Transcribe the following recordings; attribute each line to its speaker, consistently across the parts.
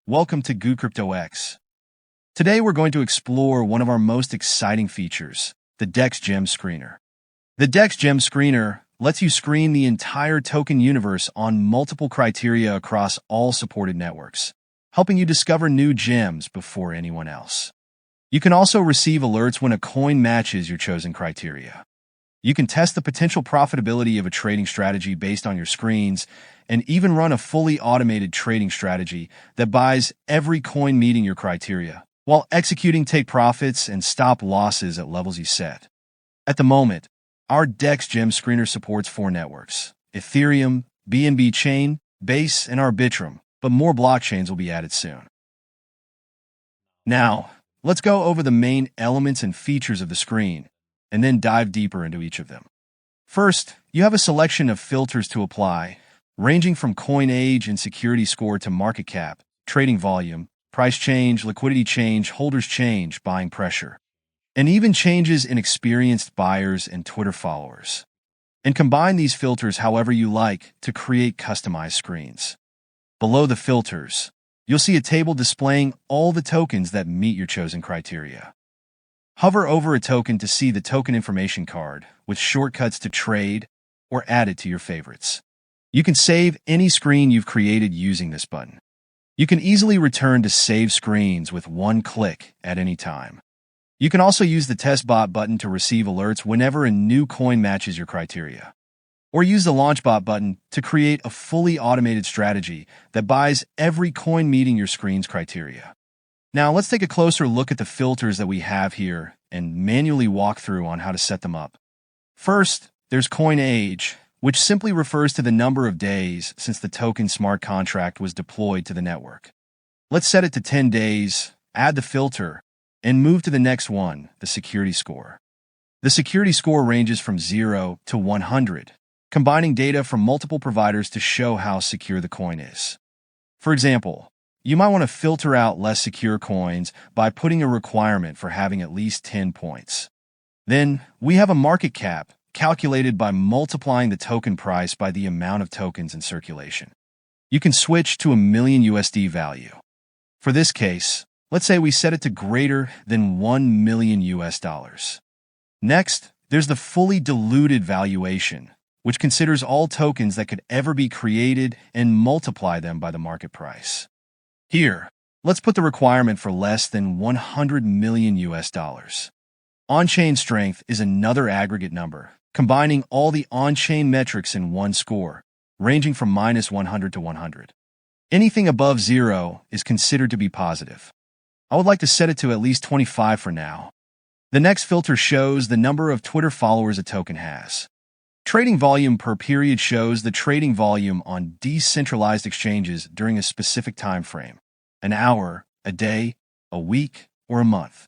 Speaker 1: Welcome to goodcryptoX. Today we're going to explore one of our most exciting features, the DEX Screener. The DEX Screener lets you screen the entire token universe on multiple criteria across all supported networks, helping you discover new gems before anyone else. You can also receive alerts when a coin matches your chosen criteria. You can test the potential profitability of a trading strategy based on your screens, and even run a fully automated trading strategy that buys every coin meeting your criteria, while executing take profits and stop losses at levels you set. At the moment, our DEX Screener supports 4 networks: Ethereum, BNB Chain, Base, and Arbitrum, but more blockchains will be added soon. Now, let's go over the main elements and features of the screen, and then dive deeper into each of them. First, you have a selection of filters to apply, ranging from coin age and security score to market cap, trading volume, price change, liquidity change, holders change, buying pressure, and even changes in experienced buyers and Twitter followers. And combine these filters however you like to create customized screens. Below the filters, you'll see a table displaying all the tokens that meet your chosen criteria. Hover over a token to see the token information card with shortcuts to trade or add it to your favorites. You can save any screen you've created using this button. You can easily return to save screens with one click at any time. You can also use the test bot button to receive alerts whenever a new coin matches your criteria. Or use the launch bot button to create a fully automated strategy that buys every coin meeting your screen's criteria. Now let's take a closer look at the filters that we have here and manually walk through on how to set them up. First, there's coin age, which simply refers to the number of days since the token smart contract was deployed to the network. Let's set it to 10 days, add the filter, and move to the next one, the security score. The security score ranges from 0 to 100, combining data from multiple providers to show how secure the coin is. For example, you might want to filter out less secure coins by putting a requirement for having at least 10 points. Then, we have a market cap, calculated by multiplying the token price by the amount of tokens in circulation. You can switch to a million USD value. For this case, let's say we set it to greater than 1 million US dollars. Next, there's the fully diluted valuation, which considers all tokens that could ever be created and multiply them by the market price. Here, let's put the requirement for less than 100 million US dollars. On-chain strength is another aggregate number, combining all the on-chain metrics in one score, ranging from -100 to 100. Anything above 0 is considered to be positive. I would like to set it to at least 25 for now. The next filter shows the number of Twitter followers a token has. Trading volume per period shows the trading volume on decentralized exchanges during a specific time frame: an hour, a day, a week, or a month.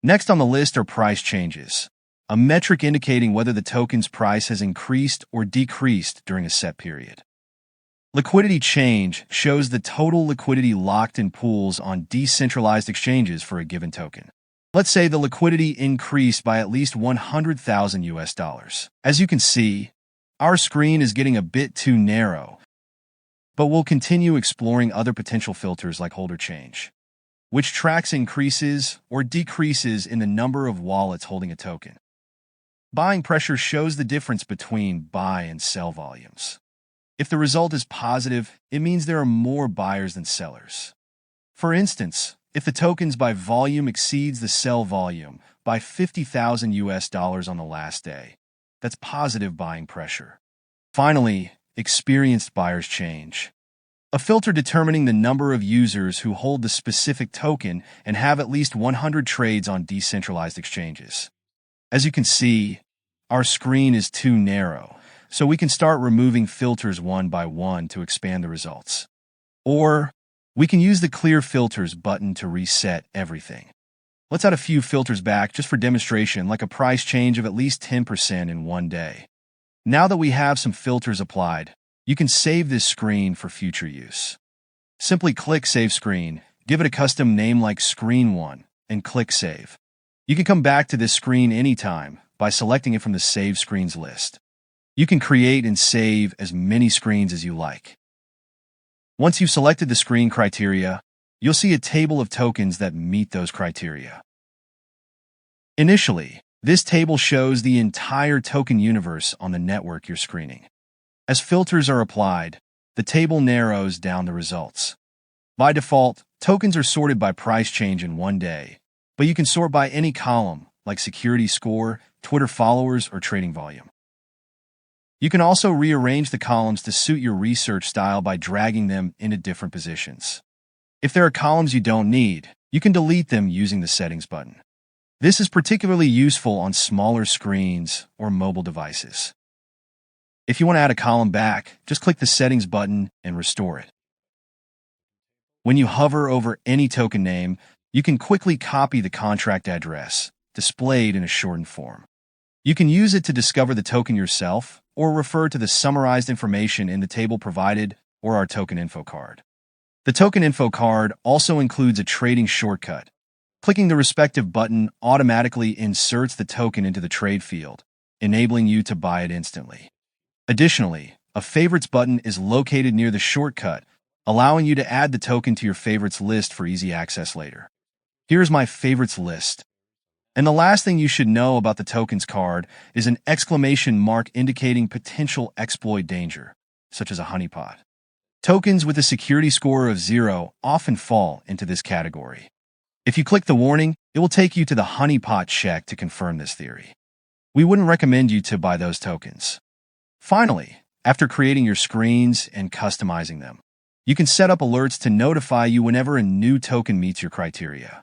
Speaker 1: Next on the list are price changes, a metric indicating whether the token's price has increased or decreased during a set period. Liquidity change shows the total liquidity locked in pools on decentralized exchanges for a given token. Let's say the liquidity increased by at least 100,000 US dollars. As you can see, our screen is getting a bit too narrow, but we'll continue exploring other potential filters like holder change, which tracks increases or decreases in the number of wallets holding a token. Buying pressure shows the difference between buy and sell volumes. If the result is positive, it means there are more buyers than sellers. For instance, if the tokens by volume exceeds the sell volume by 50,000 US dollars on the last day, that's positive buying pressure. Finally, experienced buyers change, a filter determining the number of users who hold the specific token and have at least 100 trades on decentralized exchanges. As you can see, our screen is too narrow, so we can start removing filters one by one to expand the results. Or, we can use the Clear Filters button to reset everything. Let's add a few filters back just for demonstration, like a price change of at least 10% in one day. Now that we have some filters applied, you can save this screen for future use. Simply click Save Screen, give it a custom name like Screen 1, and click Save. You can come back to this screen anytime by selecting it from the Save Screens list. You can create and save as many screens as you like. Once you've selected the screen criteria, you'll see a table of tokens that meet those criteria. Initially, this table shows the entire token universe on the network you're screening. As filters are applied, the table narrows down the results. By default, tokens are sorted by price change in one day, but you can sort by any column, like security score, Twitter followers, or trading volume. You can also rearrange the columns to suit your research style by dragging them into different positions. If there are columns you don't need, you can delete them using the Settings button. This is particularly useful on smaller screens or mobile devices. If you want to add a column back, just click the Settings button and restore it. When you hover over any token name, you can quickly copy the contract address, displayed in a shortened form. You can use it to discover the token yourself, or refer to the summarized information in the table provided or our token info card. The token info card also includes a trading shortcut. Clicking the respective button automatically inserts the token into the trade field, enabling you to buy it instantly. Additionally, a favorites button is located near the shortcut, allowing you to add the token to your favorites list for easy access later. Here's my favorites list. And the last thing you should know about the tokens card is an exclamation mark indicating potential exploit danger, such as a honeypot. Tokens with a security score of 0 often fall into this category. If you click the warning, it will take you to the honeypot check to confirm this theory. We wouldn't recommend you to buy those tokens. Finally, after creating your screens and customizing them, you can set up alerts to notify you whenever a new token meets your criteria.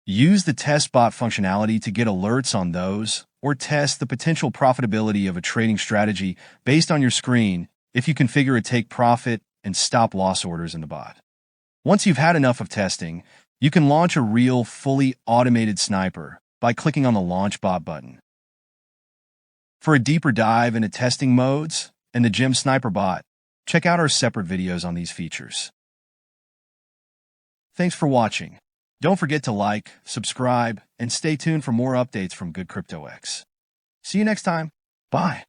Speaker 1: Use the test bot functionality to get alerts on those, or test the potential profitability of a trading strategy based on your screen if you configure a take profit and stop loss orders in the bot. Once you've had enough of testing, you can launch a real, fully automated sniper by clicking on the Launch Bot button. For a deeper dive into testing modes and the Gem Sniper bot, check out our separate videos on these features. Thanks for watching. Don't forget to like, subscribe, and stay tuned for more updates from goodcryptoX. See you next time. Bye.